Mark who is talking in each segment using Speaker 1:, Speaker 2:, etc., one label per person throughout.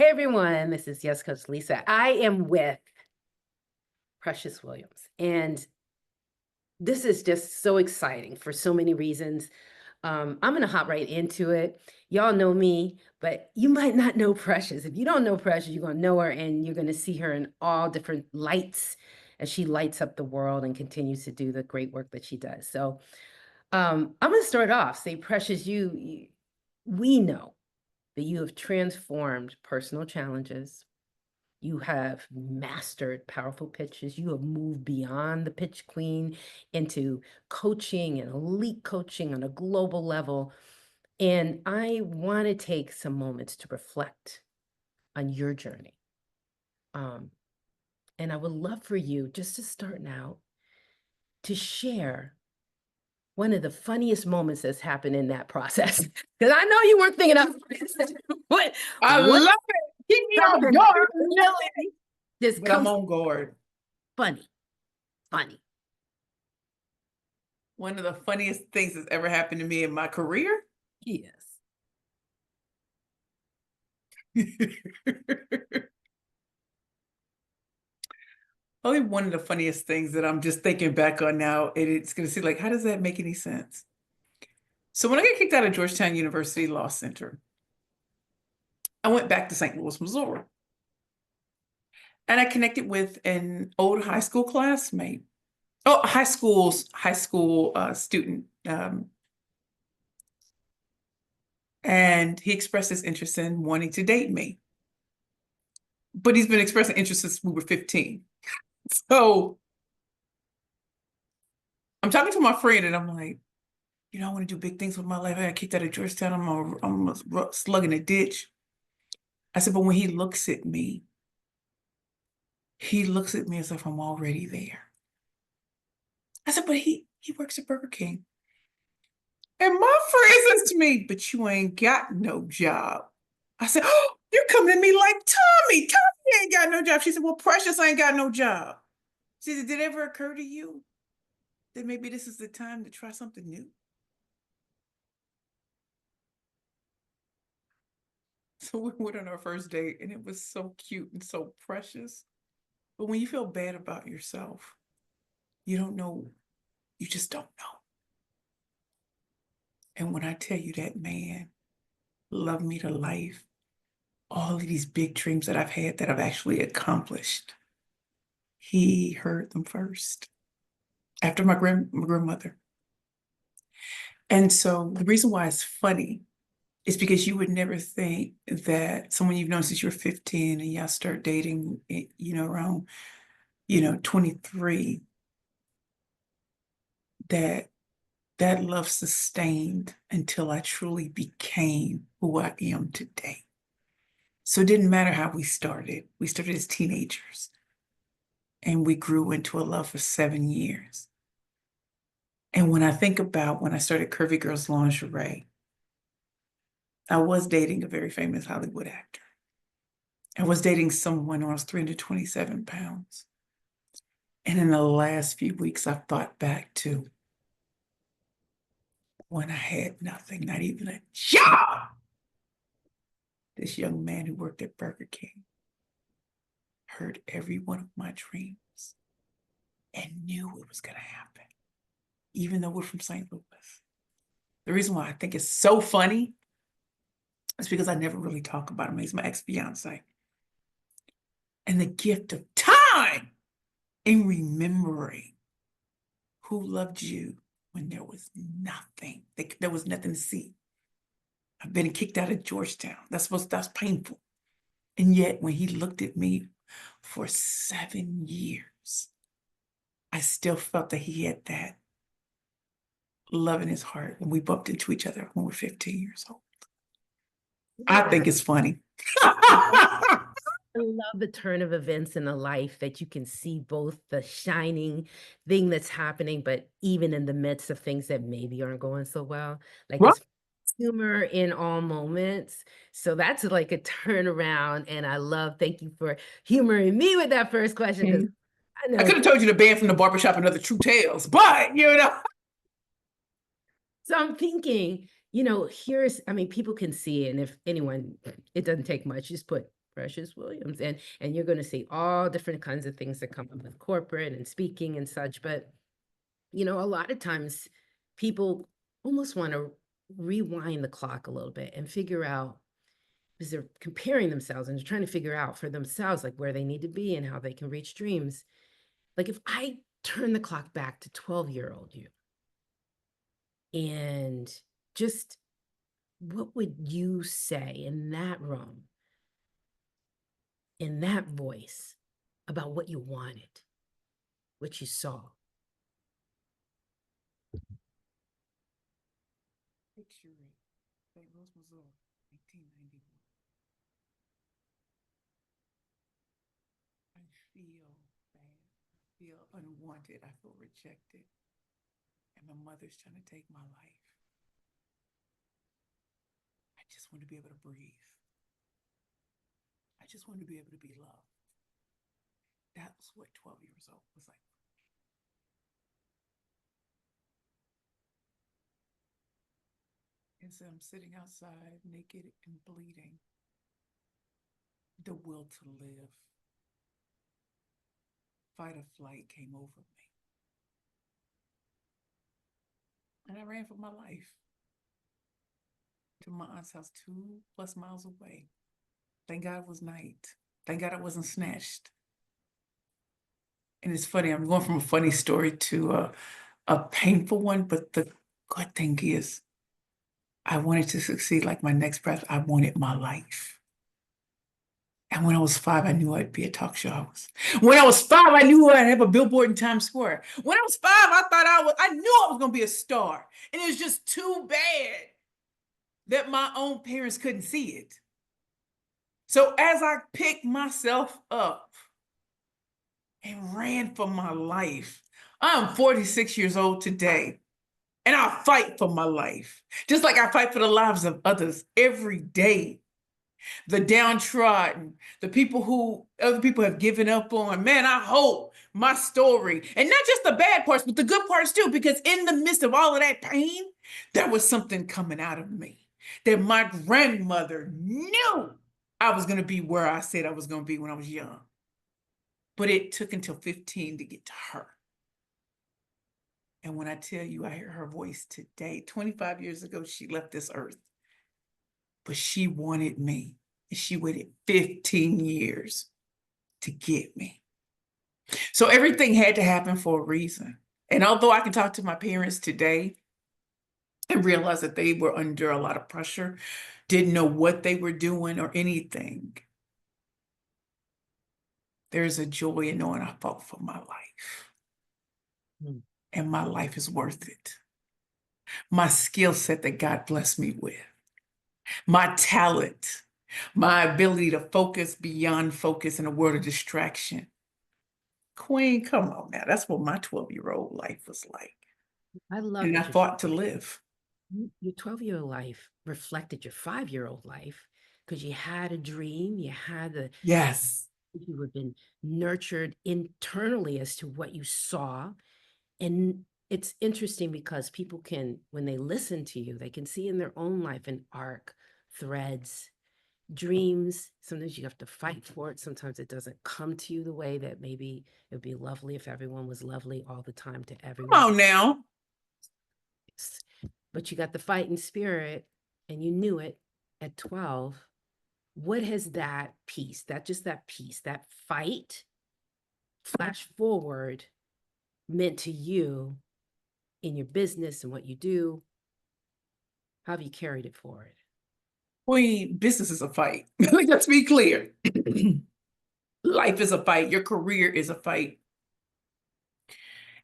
Speaker 1: Hey everyone, this is Yes Coach Lisa. I am with Precious Williams, and this is just so exciting for so many reasons. I'm going to hop right into it. Y'all know me, but you might not know Precious. If you don't know Precious, you're going to know her and you're going to see her in all different lights as she lights up the world and continues to do the great work that she does. So I'm going to start off, say, Precious, we know that you have transformed personal challenges. You have mastered powerful pitches. You have moved beyond the pitch queen into coaching and elite coaching on a global level. And I want to take some moments to reflect on your journey. And I would love for you, just to start out, to share one of the funniest moments that's happened in that process. Because I know you weren't thinking of what.
Speaker 2: I love it. Keep me on guard, really.
Speaker 1: Just
Speaker 2: But I'm on guard.
Speaker 1: Funny.
Speaker 2: One of the funniest things that's ever happened to me in my career.
Speaker 1: Yes.
Speaker 2: Only one of the funniest things that I'm just thinking back on now, and it's going to seem like, how does that make any sense? So when I got kicked out of Georgetown University Law Center, I went back to St. Louis, Missouri. And I connected with an old high school classmate. Oh, high school student. And he expressed his interest in wanting to date me. But he's been expressing interest since we were 15. So I'm talking to my friend and I'm like, I want to do big things with my life. I got kicked out of Georgetown. I'm a slug in a ditch. I said, but when he looks at me as if I'm already there. I said, but he works at Burger King. And my friend says to me, but you ain't got no job. I said, oh, you're coming to me like Tommy. Tommy ain't got no job. She said, well, Precious ain't got no job. She said, did it ever occur to you that maybe this is the time to try something new? So we went on our first date and it was so cute and so precious. But when you feel bad about yourself, you don't know. You just don't know. And when I tell you that man loved me to life, all of these big dreams that I've had that I've actually accomplished, he heard them first after my grandmother. And so the reason why it's funny is because you would never think that someone you've known since you were 15 and y'all start dating, around, 23, that love sustained until I truly became who I am today. So it didn't matter how we started. We started as teenagers and we grew into a love for 7 years. And when I think about when I started Curvy Girls Lingerie, I was dating a very famous Hollywood actor. I was dating someone who was 327 pounds. And in the last few weeks, I've thought back to when I had nothing, not even a job. This young man who worked at Burger King heard every one of my dreams and knew it was going to happen, even though we're from St. Louis. The reason why I think it's so funny is because I never really talk about him. He's my ex-fiance. And the gift of time in remembering who loved you when there was nothing. There was nothing to see. I've been kicked out of Georgetown. That's painful. And yet when he looked at me for 7 years, I still felt that he had that love in his heart when we bumped into each other when we were 15 years old. I think it's funny.
Speaker 1: I love the turn of events in a life that you can see both the shining thing that's happening, but even in the midst of things that maybe aren't going so well, like
Speaker 2: Right.
Speaker 1: it's humor in all moments. So that's like a turnaround. And thank you for humoring me with that first question. Because I know
Speaker 2: I could have told you the band from the barbershop and other true tales, but
Speaker 1: So I'm thinking, people can see it. And if anyone, it doesn't take much, just put Precious Williams. And you're going to see all different kinds of things that come up with corporate and speaking and such. But, a lot of times people almost want to rewind the clock a little bit and figure out, because they're comparing themselves and they're trying to figure out for themselves, like where they need to be and how they can reach dreams. Like if I turn the clock back to 12-year-old you and just what would you say in that room, in that voice, about what you wanted, what you saw?
Speaker 2: Picture it. St. Louis, Missouri, 1991. I feel bad. I feel unwanted. I feel rejected. And my mother's trying to take my life. I just want to be able to breathe. I just want to be able to be loved. That was what 12 years old was like. And so I'm sitting outside, naked and bleeding. The will to live, fight or flight came over me. And I ran for my life to my aunt's house 2+ miles away. Thank God it was night. Thank God I wasn't snatched. And it's funny, I'm going from a funny story to a painful one, but the good thing is I wanted to succeed like my next breath. I wanted my life. And when I was 5, I knew I'd be a talk show host. When I was 5, I knew I'd have a billboard in Times Square. When I was 5, I knew I was going to be a star. And it was just too bad that my own parents couldn't see it. So as I picked myself up and ran for my life, I'm 46 years old today, and I fight for my life, just like I fight for the lives of others every day. The downtrodden, the people who other people have given up on. Man, I hope my story, and not just the bad parts, but the good parts too, because in the midst of all of that pain, there was something coming out of me that my grandmother knew I was going to be where I said I was going to be when I was young. But it took until 15 to get to her. And when I tell you, I hear her voice today. 25 years ago, she left this earth. But she wanted me. And she waited 15 years to get me. So everything had to happen for a reason. And although I can talk to my parents today and realize that they were under a lot of pressure, didn't know what they were doing or anything, there's a joy in knowing I fought for my life. And my life is worth it. My skill set that God blessed me with, my talent, my ability to focus beyond focus in a world of distraction. Queen, come on now. That's what my 12-year-old life was like.
Speaker 1: I love
Speaker 2: And I
Speaker 1: that
Speaker 2: fought to live.
Speaker 1: your 12-year-old life reflected your 5-year-old life, because you had a dream, you had
Speaker 2: Yes.
Speaker 1: you have been nurtured internally as to what you saw. And it's interesting because people can, when they listen to you, they can see in their own life an arc, threads, dreams. Sometimes you have to fight for it. Sometimes it doesn't come to you the way that maybe it would be lovely if everyone was lovely all the time to everyone.
Speaker 2: Come on now.
Speaker 1: But you got the fighting spirit and you knew it at 12. What has that piece, that fight, flash forward, meant to you in your business and what you do? How have you carried it forward?
Speaker 2: Queen, business is a fight. Let's be clear. Life is a fight. Your career is a fight.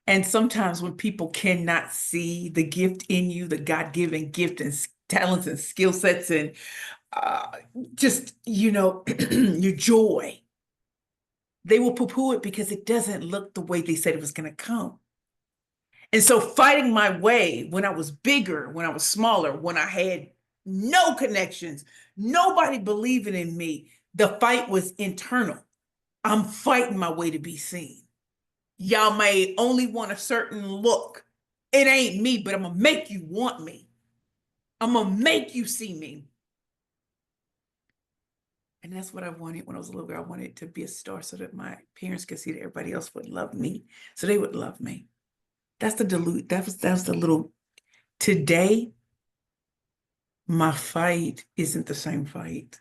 Speaker 2: And sometimes when people cannot see the gift in you, the God-given gift and talents and skill sets and just, your joy, they will poo-poo it because it doesn't look the way they said it was going to come. And so fighting my way when I was bigger, when I was smaller, when I had no connections, nobody believing in me, the fight was internal. I'm fighting my way to be seen. Y'all may only want a certain look. It ain't me, but I'm going to make you want me. I'm going to make you see me. And that's what I wanted when I was a little girl. I wanted to be a star so that my parents could see that everybody else would love me. So they would love me. That's the dilute. That was the little today, my fight isn't the same fight.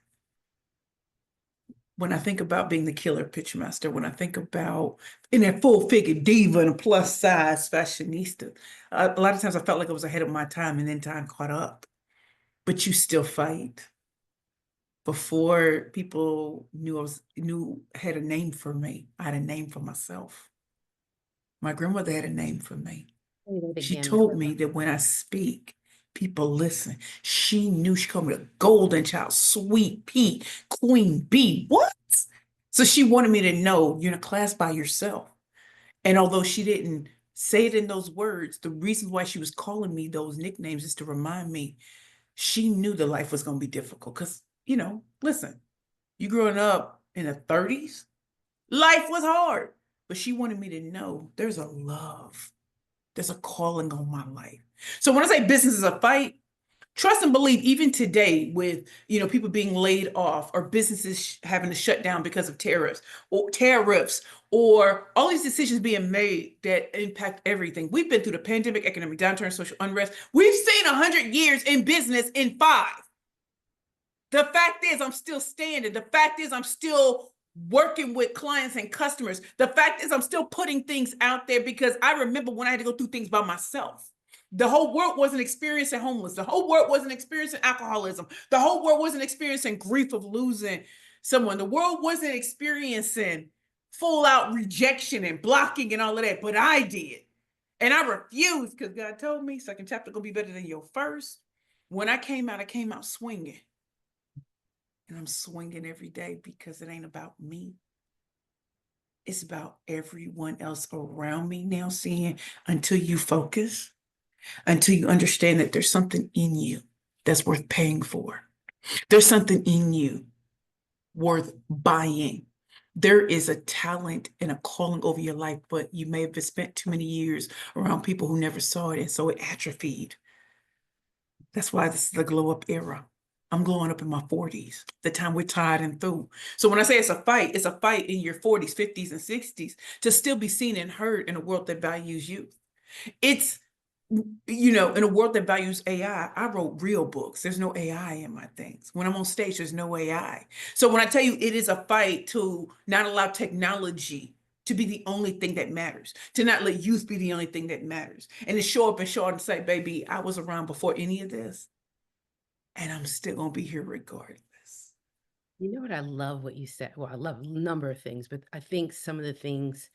Speaker 2: When I think about being the killer pitch master, when I think about in that full-figure diva and a plus-size fashionista, a lot of times I felt like I was ahead of my time and then time caught up. But you still fight. Before people knew had a name for me, I had a name for myself. My grandmother had a name for me.
Speaker 1: Say that
Speaker 2: She
Speaker 1: again.
Speaker 2: told me that when I speak, people listen. She knew she called me a golden child, sweet pea, queen bee. What? So she wanted me to know you're in a class by yourself. And although she didn't say it in those words, the reason why she was calling me those nicknames is to remind me she knew the life was going to be difficult. Because, listen, you growing up in the 30s, life was hard. But she wanted me to know there's a love, there's a calling on my life. So when I say business is a fight, trust and believe even today with people being laid off or businesses having to shut down because of tariffs or all these decisions being made that impact everything. We've been through the pandemic, economic downturn, social unrest. We've seen 100 years in business in 5. The fact is, I'm still standing. The fact is, I'm still working with clients and customers. The fact is, I'm still putting things out there because I remember when I had to go through things by myself. The whole world wasn't experiencing homeless. The whole world wasn't experiencing alcoholism. The whole world wasn't experiencing grief of losing someone. The world wasn't experiencing full out rejection and blocking and all of that, but I did. And I refused because God told me second chapter gonna be better than your first. When I came out swinging. And I'm swinging every day because it ain't about me. It's about everyone else around me now seeing until you focus, until you understand that there's something in you that's worth paying for. There's something in you worth buying. There is a talent and a calling over your life, but you may have spent too many years around people who never saw it, and so it atrophied. That's why this is the glow up era. I'm glowing up in my 40s, the time we're tired and through. So when I say it's a fight in your 40s, 50s, and 60s to still be seen and heard in a world that values you. It's, in a world that values AI, I wrote real books. There's no AI in my things. When I'm on stage, there's no AI. So when I tell you it is a fight to not allow technology to be the only thing that matters, to not let youth be the only thing that matters, and to show up and show out and say, baby, I was around before any of this, and I'm still going to be here regardless.
Speaker 1: You know what I love what you said? Well, I love a number of things, but I think some of the things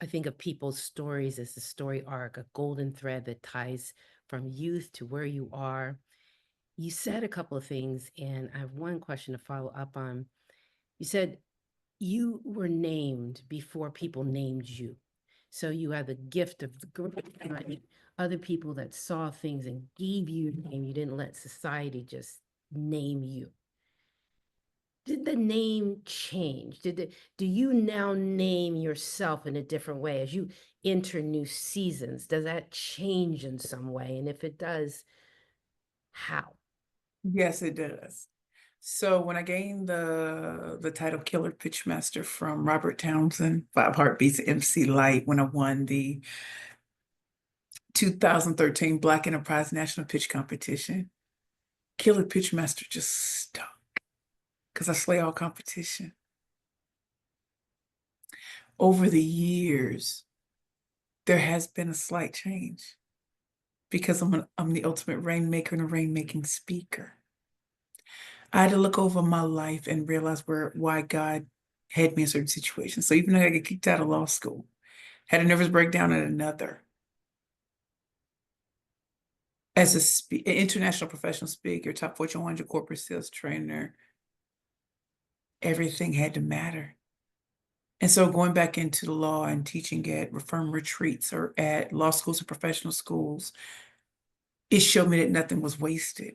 Speaker 1: I think of people's stories as the story arc, a golden thread that ties from youth to where you are. You said a couple of things, and I have one question to follow up on. You said you were named before people named you. So you had the gift of the great other people that saw things and gave you a name. You didn't let society just name you. Did the name change? Do you now name yourself in a different way as you enter new seasons? Does that change in some way? And if it does, how?
Speaker 2: Yes, it does. So when I gained the title Killer Pitchmaster from Robert Townsend, Five Heartbeats MC Light, when I won the 2013 Black Enterprise National Pitch Competition, Killer Pitchmaster just stuck because I slay all competition. Over the years, there has been a slight change because I'm the ultimate rainmaker and a rainmaking speaker. I had to look over my life and realize why God had me in certain situations. So even though I got kicked out of law school, had a nervous breakdown at another, as an international professional speaker, top Fortune 100 corporate sales trainer, everything had to matter. And so going back into the law and teaching at reform retreats or at law schools or professional schools, it showed me that nothing was wasted.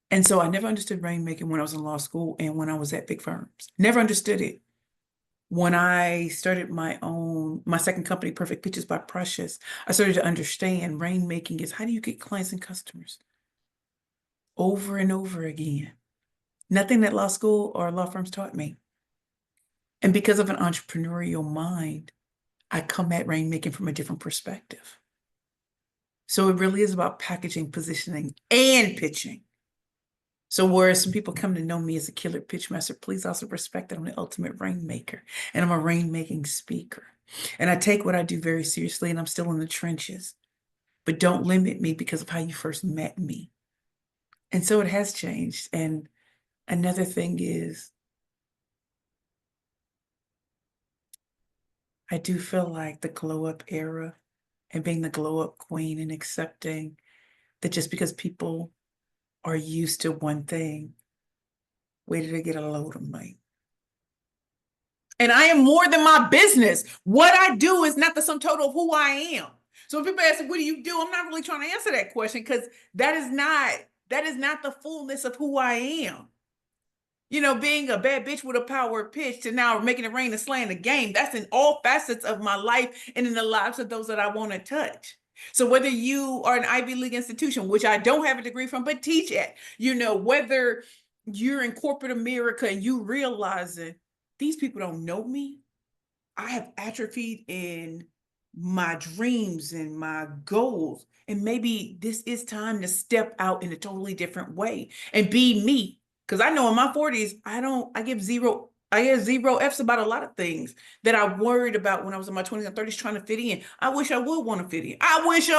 Speaker 2: And so I never understood rainmaking when I was in law school and when I was at big firms. Never understood it. When I started my second company, Perfect Pitches by Precious, I started to understand rainmaking is how do you get clients and customers over and over again. Nothing that law school or law firms taught me. And because of an entrepreneurial mind, I come at rainmaking from a different perspective. So it really is about packaging, positioning, and pitching. So whereas some people come to know me as a killer pitch master, please also respect that I'm the ultimate rainmaker and I'm a rainmaking speaker. And I take what I do very seriously and I'm still in the trenches. But don't limit me because of how you first met me. And so it has changed. And another thing is, I do feel like the glow up era and being the glow up queen and accepting that just because people are used to one thing, wait till they get a load of money. And I am more than my business. What I do is not the sum total of who I am. So when people ask, what do you do? I'm not really trying to answer that question because that is not the fullness of who I am. You know, being a bad bitch with a power pitch to now making it rain and slaying the game. That's in all facets of my life and in the lives of those that I want to touch. So whether you are an Ivy League institution, which I don't have a degree from, but teach at, you know, whether you're in corporate America and you realizing these people don't know me, I have atrophied in my dreams and my goals. And maybe this is time to step out in a totally different way and be me. Because I know in my 40s, I give zero F's about a lot of things that I worried about when I was in my 20s and 30s trying to fit in. I wish I would want to fit in. I wish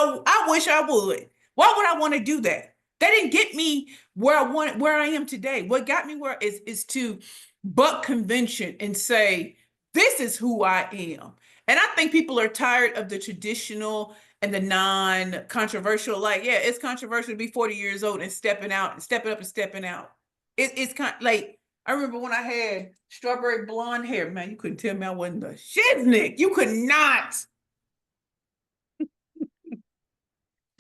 Speaker 2: I would. Why would I want to do that? That didn't get me where I am today. What got me where is to buck convention and say, this is who I am. And I think people are tired of the traditional and the non-controversial, like, yeah, it's controversial to be 40 years old and stepping out and stepping up and stepping out. It's kind of like, I remember when I had strawberry blonde hair, man, you couldn't tell me I wasn't a shiznick. You could not.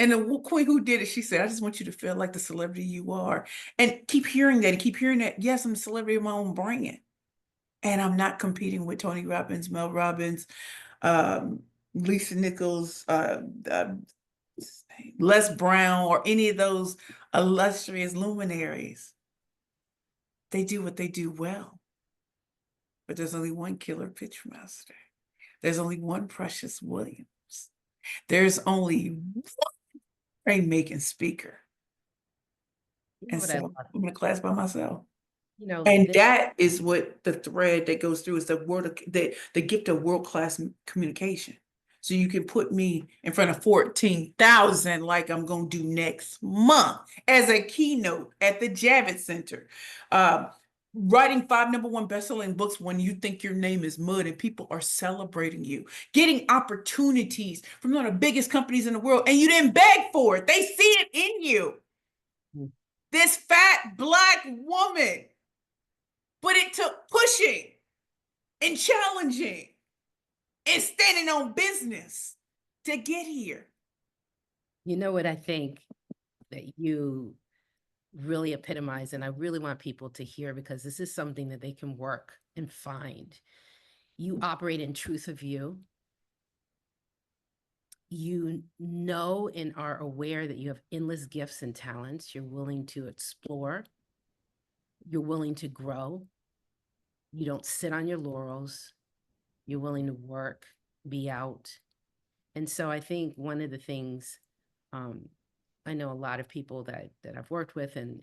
Speaker 2: And the queen who did it, she said, I just want you to feel like the celebrity you are. And keep hearing that and keep hearing that. Yes, I'm a celebrity of my own brand. And I'm not competing with Tony Robbins, Mel Robbins, Lisa Nichols, Les Brown, or any of those illustrious luminaries. They do what they do well. But there's only one killer pitch master. There's only one Precious Williams. There's only one rainmaking speaker.
Speaker 1: You know
Speaker 2: And
Speaker 1: what I
Speaker 2: so
Speaker 1: love?
Speaker 2: I'm in a class by myself.
Speaker 1: You know,
Speaker 2: And that is what the thread that goes through is the gift of world-class communication. So you can put me in front of 14,000 like I'm going to do next month as a keynote at the Javits Center. Writing 5 #1 best-selling books when you think your name is mud and people are celebrating you. Getting opportunities from one of the biggest companies in the world and you didn't beg for it. They see it in you.
Speaker 1: Mm.
Speaker 2: This fat Black woman. But it took pushing and challenging and standing on business to get here.
Speaker 1: You know what I think that you really epitomize, and I really want people to hear because this is something that they can work and find. You operate in truth of you. You know and are aware that you have endless gifts and talents. You're willing to explore. You're willing to grow. You don't sit on your laurels. You're willing to work, be out. And so I think one of the things, I know a lot of people that I've worked with and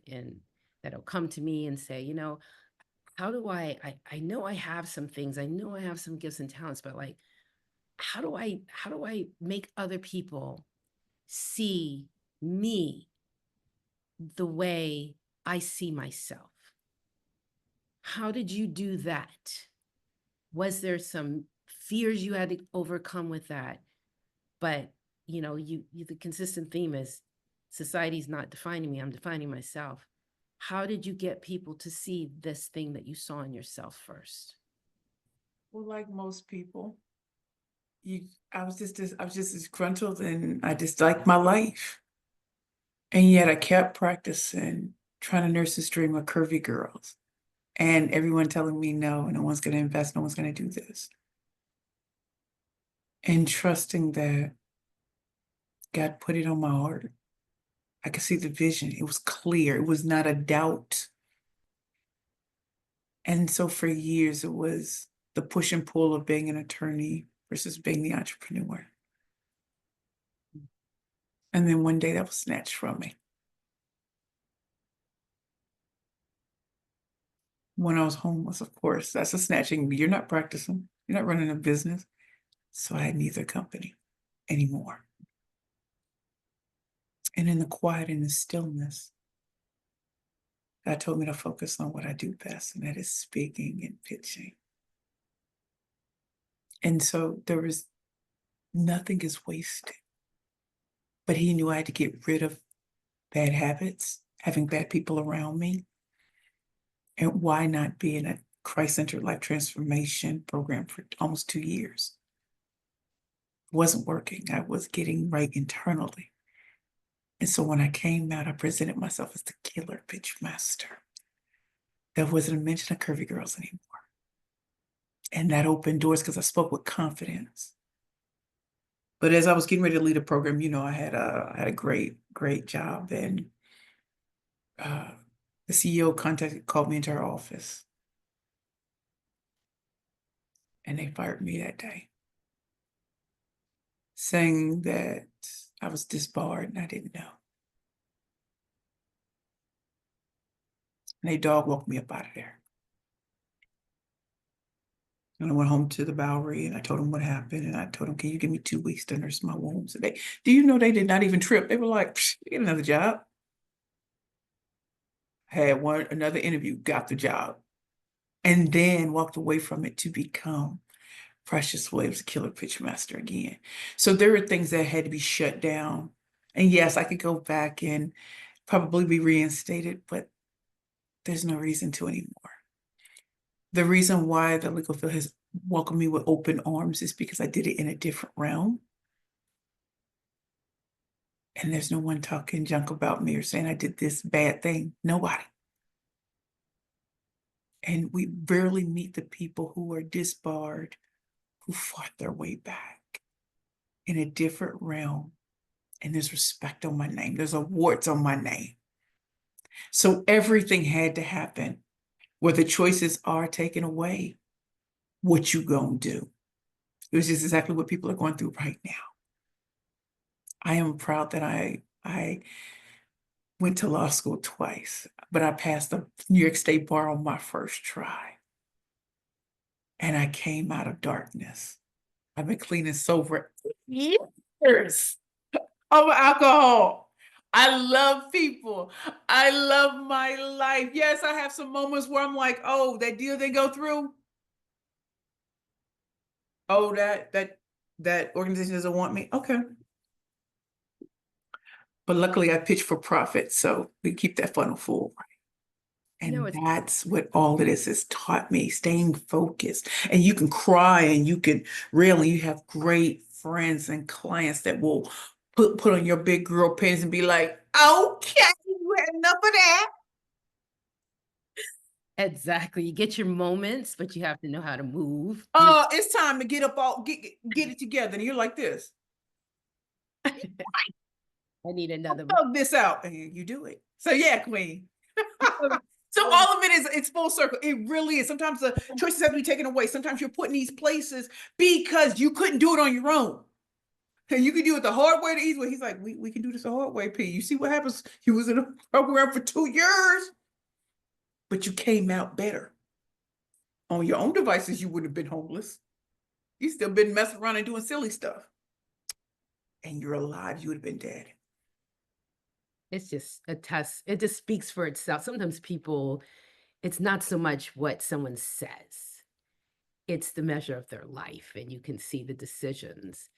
Speaker 1: that'll come to me and say, you know, how do I know I have some things, I know I have some gifts and talents, but like, how do I make other people see me the way I see myself? How did you do that? Was there some fears you had to overcome with that? But you know, the consistent theme is society's not defining me, I'm defining myself. How did you get people to see this thing that you saw in yourself first?
Speaker 2: Well, like most people, I was just disgruntled and I disliked my life. And yet I kept practicing, trying to nurse this dream of curvy girls. And everyone telling me no, no one's going to invest, no one's going to do this. And trusting that God put it on my heart. I could see the vision. It was clear. It was not a doubt. And so for years, it was the push and pull of being an attorney versus being the entrepreneur. And then one day that was snatched from me. When I was homeless, of course, that's a snatching. You're not practicing, you're not running a business. So I had neither company anymore. And in the quiet and the stillness, God told me to focus on what I do best, and that is speaking and pitching. And so there was nothing is wasted. But he knew I had to get rid of bad habits, having bad people around me. And why not be in a Christ-centered life transformation program for almost 2 years? It wasn't working. I was getting right internally. And so when I came out, I presented myself as the killer pitch master. There wasn't a mention of curvy girls anymore. And that opened doors because I spoke with confidence. But as I was getting ready to lead a program, I had a great job, and the CEO called me into her office, and they fired me that day, saying that I was disbarred and I didn't know. And they dog walked me up out of there. And I went home to the Bowery and I told them what happened. And I told them, can you give me 2 weeks to nurse my wounds? And do you know they did not even trip? They were like, get another job. Had another interview, got the job, and then walked away from it to become Precious Williams, Killer Pitch Master again. So there were things that had to be shut down. And yes, I could go back and probably be reinstated, but there's no reason to anymore. The reason why the legal field has welcomed me with open arms is because I did it in a different realm. And there's no one talking junk about me or saying I did this bad thing. Nobody. And we rarely meet the people who are disbarred, who fought their way back in a different realm. And there's respect on my name. There's awards on my name. So everything had to happen where the choices are taken away. What you gonna do? It was just exactly what people are going through right now. I am proud that I went to law school twice, but I passed the New York State bar on my first try. And I came out of darkness. I've been clean and sober years of alcohol. I love people. I love my life. Yes, I have some moments where I'm like, oh, that deal they go through. Oh, that organization doesn't want me. Okay. But luckily I pitch for profit, so we keep that funnel full. And
Speaker 1: It's
Speaker 2: that's what all of this has taught me, staying focused. And you can cry and you can really, you have great friends and clients that will put on your big girl pants and be like, okay, you had enough of that.
Speaker 1: exactly. You get your moments, but you have to know how to move.
Speaker 2: It's time to get up get it together. And you're like this.
Speaker 1: I need another one.
Speaker 2: Thug this out. And you do it. So yeah, Queen.
Speaker 1: Um,
Speaker 2: So all of it it's full circle. It really is. Sometimes the choices have to be taken away. Sometimes you're put in these places because you couldn't do it on your own. And you can do it the hard way, the easy way. He's like, we can do this the hard way, P. You see what happens? You was in a program for 2 years, but you came out better. On your own devices, you wouldn't have been homeless. You still been messing around and doing silly stuff. And you're alive, you would have been dead.
Speaker 1: It's just a test. It just speaks for itself. Sometimes people, it's not so much what someone says, it's the measure of their life, and you can see the decisions.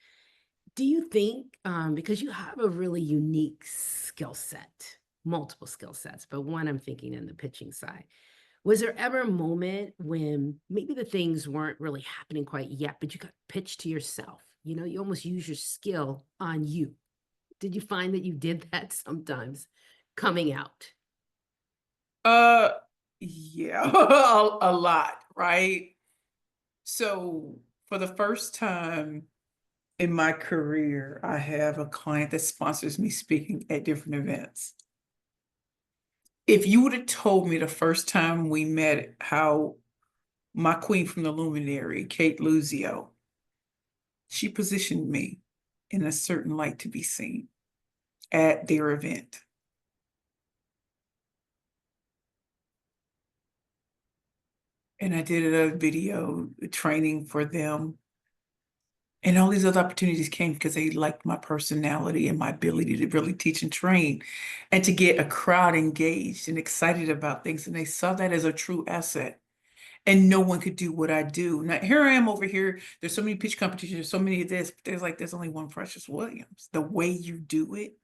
Speaker 1: Do you think, because you have a really unique skill set, multiple skill sets, but one I'm thinking in the pitching side, was there ever a moment when maybe the things weren't really happening quite yet, but you got pitched to yourself? You almost use your skill on you. Did you find that you did that sometimes coming out?
Speaker 2: Uh, yeah, a lot, right? So for the first time in my career, I have a client that sponsors me speaking at different events. If you would have told me the first time we met how my queen from the Luminary, Kate Luzio, she positioned me in a certain light to be seen at their event. And I did a video training for them. And all these other opportunities came because they liked my personality and my ability to really teach and train and to get a crowd engaged and excited about things. And they saw that as a true asset. And no one could do what I do. Now, here I am over here. There's so many pitch competitions, there's so many of this, but there's only one Precious Williams. The way you do it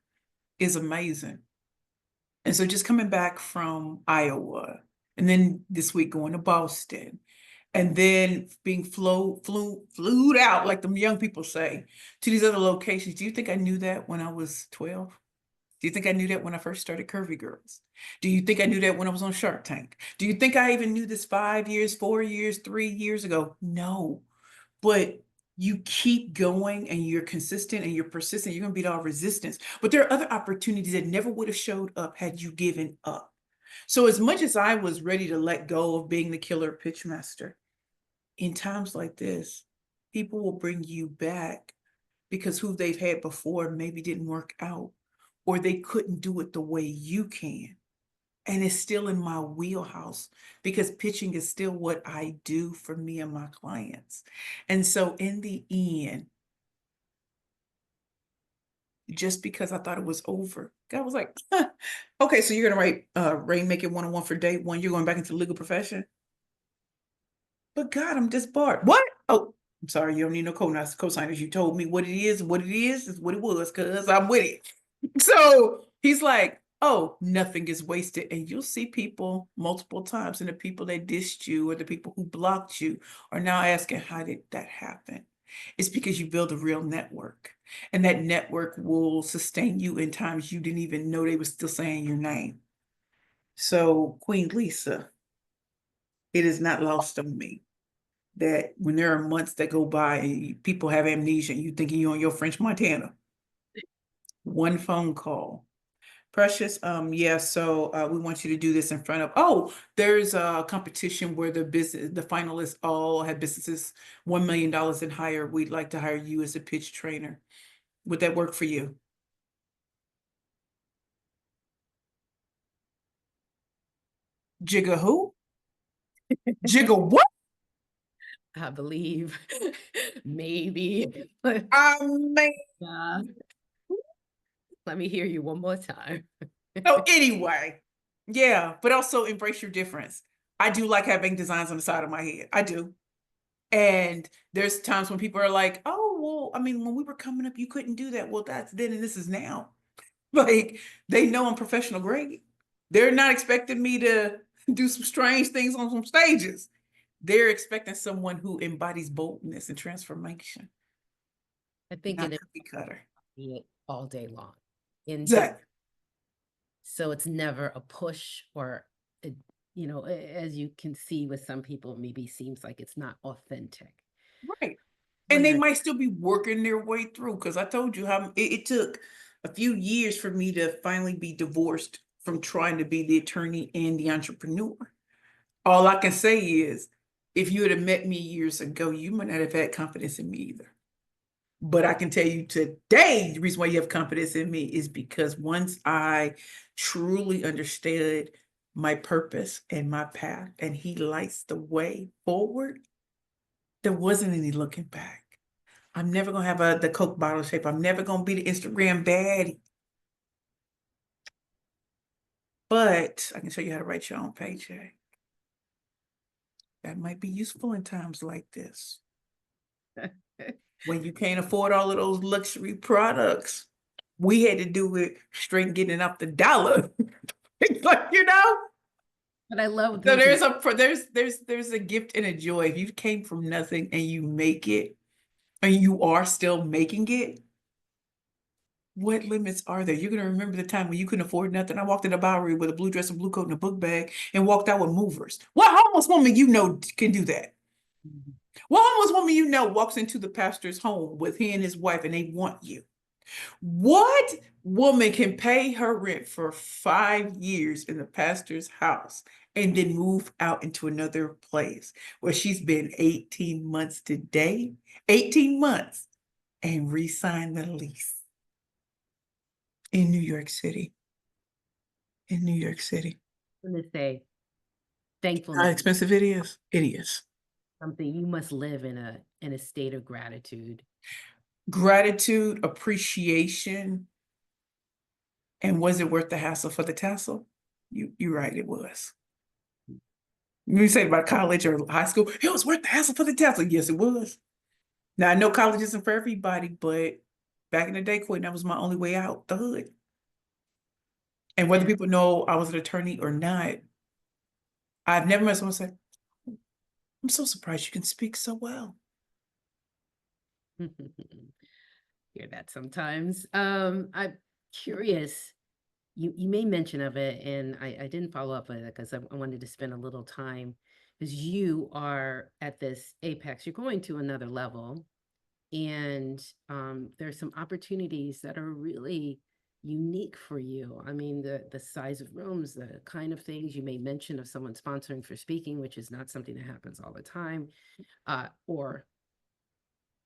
Speaker 2: is amazing. And so just coming back from Iowa and then this week going to Boston and then being flued out, like the young people say, to these other locations. Do you think I knew that when I was 12? Do you think I knew that when I first started Curvy Girls? Do you think I knew that when I was on Shark Tank? Do you think I even knew this 5 years, 4 years, 3 years ago? No. But you keep going and you're consistent and you're persistent, you're going to beat all resistance. But there are other opportunities that never would have showed up had you given up. So as much as I was ready to let go of being the killer pitch master, in times like this, people will bring you back because who they've had before maybe didn't work out or they couldn't do it the way you can. And it's still in my wheelhouse because pitching is still what I do for me and my clients. And so in the end, just because I thought it was over, God was like, huh, okay, so you're gonna write Rainmaker 101 for day one. You're going back into the legal profession. But God, I'm disbarred. What? Oh, I'm sorry, you don't need no co-signers. You told me what it is what it was, because I'm with it. So he's like, oh, nothing is wasted. And you'll see people multiple times, and the people that dissed you or the people who blocked you are now asking, how did that happen? It's because you build a real network, and that network will sustain you in times you didn't even know they were still saying your name. So, Queen Lisa, it is not lost on me that when there are months that go by and people have amnesia and you thinking you're on your French Montana, one phone call. Precious, yeah, so we want you to do this in front of, oh, there's a competition where the finalists all have businesses $1 million and higher. We'd like to hire you as a pitch trainer. Would that work for you? Jigga who? Jigga what?
Speaker 1: I believe maybe.
Speaker 2: I mean,
Speaker 1: Uh, let me hear you one more time.
Speaker 2: so anyway, yeah, but also embrace your difference. I do like having designs on the side of my head. I do. And there's times when people are like, oh, well, I mean, when we were coming up, you couldn't do that. Well, that's then and this is now. Like, they know I'm professional grade. They're not expecting me to do some strange things on some stages. They're expecting someone who embodies boldness and transformation,
Speaker 1: I think
Speaker 2: not
Speaker 1: it
Speaker 2: cookie cutter.
Speaker 1: is all day long. And
Speaker 2: Exactly.
Speaker 1: so it's never a push or, as you can see with some people, maybe seems like it's not authentic.
Speaker 2: Right. And
Speaker 1: When
Speaker 2: they
Speaker 1: you're,
Speaker 2: might still be working their way through because I told you how it took a few years for me to finally be divorced from trying to be the attorney and the entrepreneur. All I can say is, if you had met me years ago, you might not have had confidence in me either. But I can tell you today, the reason why you have confidence in me is because once I truly understood my purpose and my path, and he lights the way forward, there wasn't any looking back. I'm never gonna have the Coke bottle shape. I'm never gonna be the Instagram baddie. But I can show you how to write your own paycheck. That might be useful in times like this. When you can't afford all of those luxury products. We had to do it straight getting off the dollar. It's like,
Speaker 1: but I love
Speaker 2: so
Speaker 1: thinking,
Speaker 2: there's a gift and a joy. If you came from nothing and you make it, and you are still making it, what limits are there? You're gonna remember the time when you couldn't afford nothing. I walked in the Bowery with a blue dress and blue coat and a book bag and walked out with movers. What homeless woman you know can do that? What homeless woman you know walks into the pastor's home with he and his wife and they want you? What woman can pay her rent for 5 years in the pastor's house and then move out into another place where she's been 18 months today, 18 months, and re-sign the lease in New York City? In New York City.
Speaker 1: I'm gonna say
Speaker 2: How
Speaker 1: thankfulness is
Speaker 2: expensive it is? It is.
Speaker 1: something you must live in a state of gratitude.
Speaker 2: Gratitude, appreciation, and was it worth the hassle for the tassel? You're right, it was. You say about college or high school, it was worth the hassle for the tassel. Yes, it was. Now I know college isn't for everybody, but back in the day, Quinn, that was my only way out the hood. And whether
Speaker 1: And
Speaker 2: people know I was an attorney or not, I've never met someone say, I'm so surprised you can speak so well.
Speaker 1: hear that sometimes. I'm curious. You made mention of it, and I didn't follow up with it because I wanted to spend a little time because you are at this apex. You're going to another level, and there's some opportunities that are really unique for you. I mean, the size of rooms, the kind of things you made mention of someone sponsoring for speaking, which is not something that happens all the time, or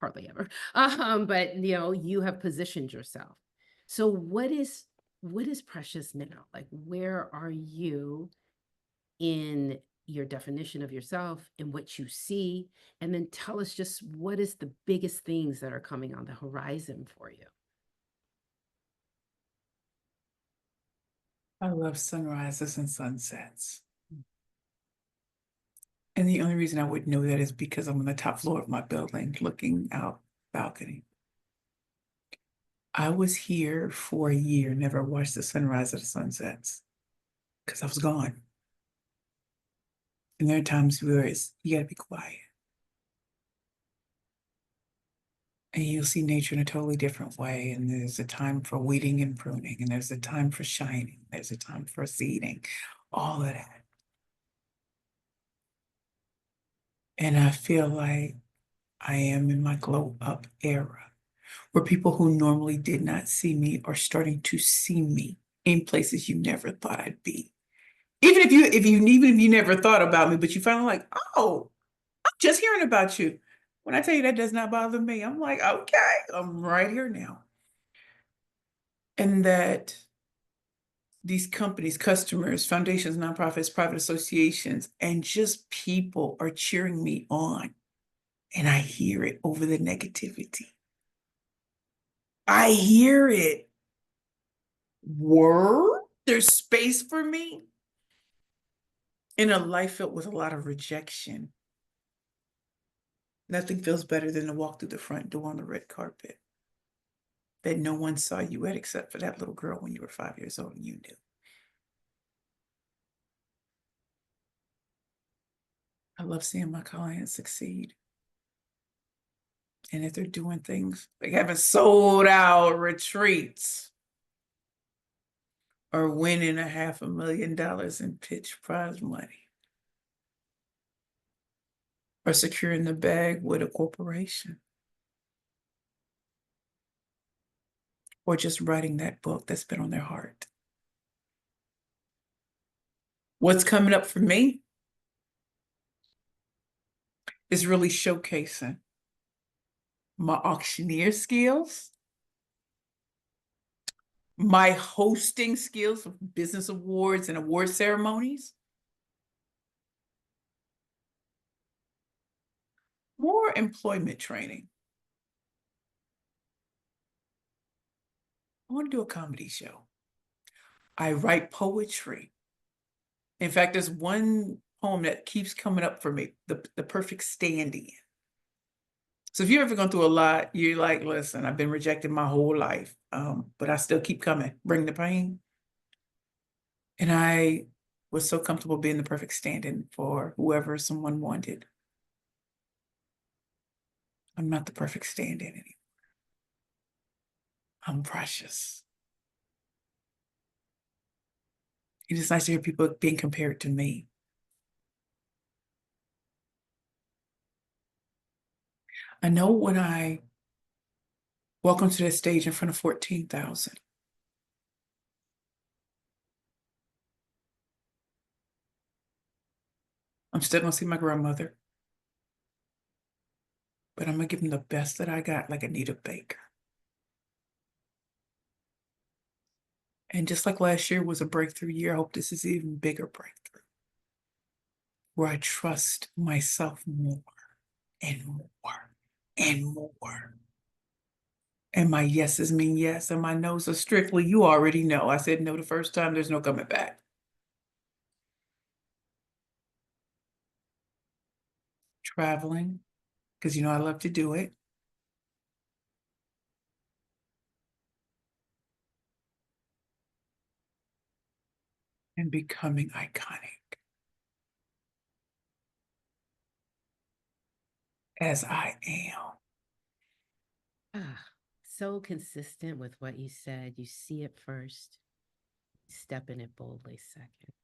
Speaker 1: hardly ever. But you have positioned yourself. So what is precious now? Like, where are you in your definition of yourself and what you see? And then tell us just what is the biggest things that are coming on the horizon for you?
Speaker 2: I love sunrises and sunsets. And the only reason I would know that is because I'm on the top floor of my building looking out balcony. I was here for a year, never watched the sunrise or the sunsets because I was gone. And there are times where you gotta be quiet. And you'll see nature in a totally different way. And there's a time for weeding and pruning, and there's a time for shining, there's a time for seeding, all of that. And I feel like I am in my glow up era where people who normally did not see me are starting to see me in places you never thought I'd be. Even if you never thought about me, but you finally like, oh, I'm just hearing about you. When I tell you that does not bother me, I'm like, okay, I'm right here now. And that these companies, customers, foundations, nonprofits, private associations, and just people are cheering me on. And I hear it over the negativity. I hear it. Word, there's space for me in a life filled with a lot of rejection. Nothing feels better than to walk through the front door on the red carpet that no one saw you at except for that little girl when you were 5 years old and you knew. I love seeing my clients succeed. And if they're doing things like having sold out retreats or winning $500,000 in pitch prize money or securing the bag with a corporation or just writing that book that's been on their heart. What's coming up for me is really showcasing my auctioneer skills, my hosting skills of business awards and award ceremonies, more employment training. I want to do a comedy show. I write poetry. In fact, there's one poem that keeps coming up for me, the perfect stand-in. So if you're ever going through a lot, you're like, listen, I've been rejected my whole life, but I still keep coming, bring the pain. And I was so comfortable being the perfect stand-in for whoever someone wanted. I'm not the perfect stand-in anymore. I'm precious. It is nice to hear people being compared to me. I know when I Welcome to the stage in front of 14,000. I'm still gonna see my grandmother, but I'm gonna give them the best that I got, like Anita Baker. And just like last year was a breakthrough year, I hope this is an even bigger breakthrough, where I trust myself more and more and more. And my yeses mean yes, and my no's are strictly, you already know. I said no the first time, there's no coming back. Traveling, because you know I love to do it. And becoming iconic as I am.
Speaker 1: Ah, so consistent with what you said. You see it first, step in it boldly second.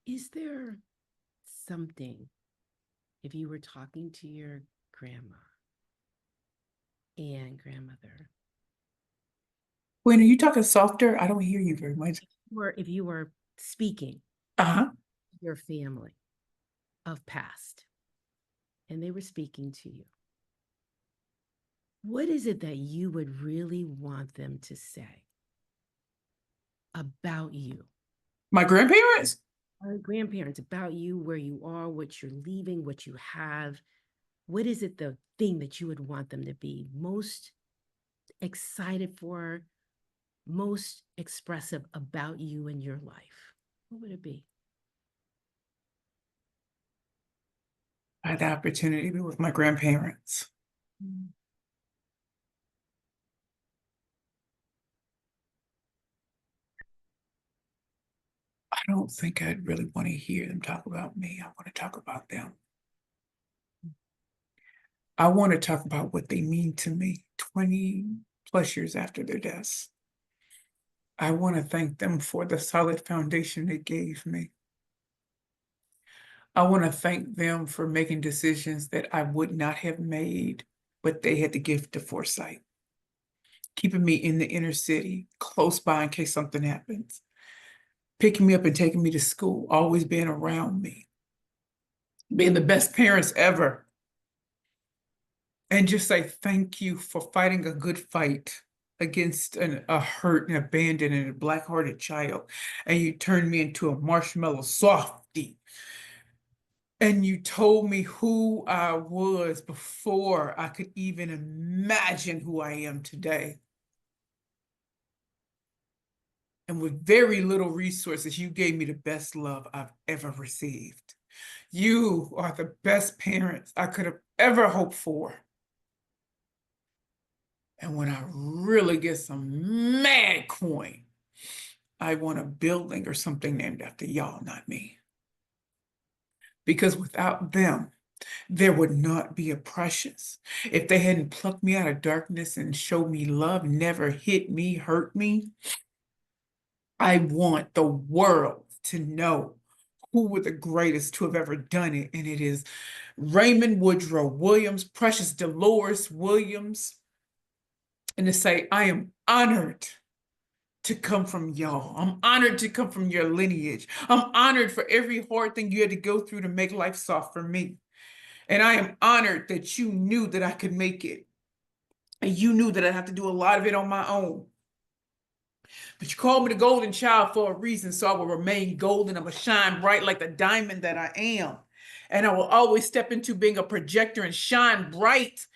Speaker 1: Is there something, if you were talking to your grandma and grandmother,
Speaker 2: When are you talking softer? I don't hear you very much.
Speaker 1: or if you were speaking
Speaker 2: Uh-huh.
Speaker 1: to your family of past and they were speaking to you, what is it that you would really want them to say about you?
Speaker 2: My grandparents?
Speaker 1: Our grandparents, about you, where you are, what you're leaving, what you have. What is it, the thing that you would want them to be most excited for, most expressive about you in your life? What would it be?
Speaker 2: I had the opportunity to be with my grandparents.
Speaker 1: Mm.
Speaker 2: I don't think I'd really want to hear them talk about me. I want to talk about them. I want to talk about what they mean to me 20 plus years after their deaths. I want to thank them for the solid foundation they gave me. I want to thank them for making decisions that I would not have made, but they had the gift of foresight, keeping me in the inner city, close by in case something happens, picking me up and taking me to school, always being around me, being the best parents ever. And just say thank you for fighting a good fight against a hurt and abandoned and a black-hearted child. And you turned me into a marshmallow softie. And you told me who I was before I could even imagine who I am today. And with very little resources, you gave me the best love I've ever received. You are the best parents I could have ever hoped for. And when I really get some mad coin, I want a building or something named after y'all, not me. Because without them, there would not be a Precious. If they hadn't plucked me out of darkness and showed me love, never hit me, hurt me, I want the world to know who were the greatest to have ever done it. And it is Raymond Woodrow Williams, Precious Dolores Williams, and to say, I am honored to come from y'all. I'm honored to come from your lineage. I'm honored for every hard thing you had to go through to make life soft for me. And I am honored that you knew that I could make it. And you knew that I'd have to do a lot of it on my own. But you called me the golden child for a reason, so I will remain golden. I'm going to shine bright like the diamond that I am. And I will always step into being a projector and shine bright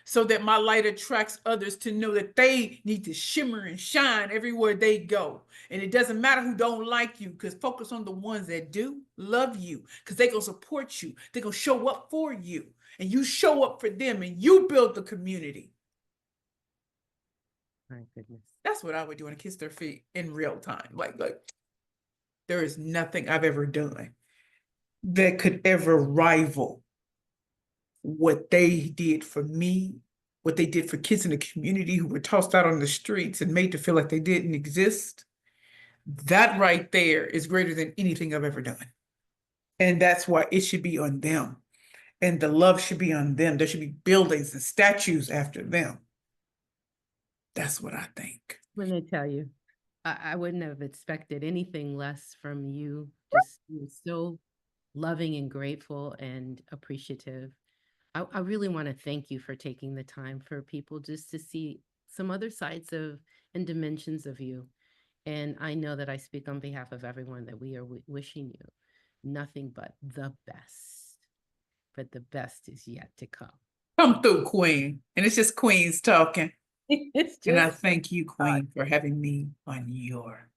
Speaker 2: so that my light attracts others to know that they need to shimmer and shine everywhere they go. And it doesn't matter who don't like you, because focus on the ones that do love you, because they're going to support you. They're going to show up for you. And you show up for them, and you build the community.
Speaker 1: My goodness.
Speaker 2: That's what I would do and kiss their feet in real time. Like there is nothing I've ever done that could ever rival what they did for me, what they did for kids in the community who were tossed out on the streets and made to feel like they didn't exist. That right there is greater than anything I've ever done. And that's why it should be on them. And the love should be on them. There should be buildings and statues after them. That's what I think.
Speaker 1: Let me tell you, I wouldn't have expected anything less from you. Just you're so loving and grateful and appreciative. I really want to thank you for taking the time for people just to see some other sides of and dimensions of you. And I know that I speak on behalf of everyone that we are wishing you nothing but the best, but the best is yet to come.
Speaker 2: Come through, Queen. And it's just queens talking.
Speaker 1: It's
Speaker 2: And I
Speaker 1: just
Speaker 2: thank you, Queen, for having me on your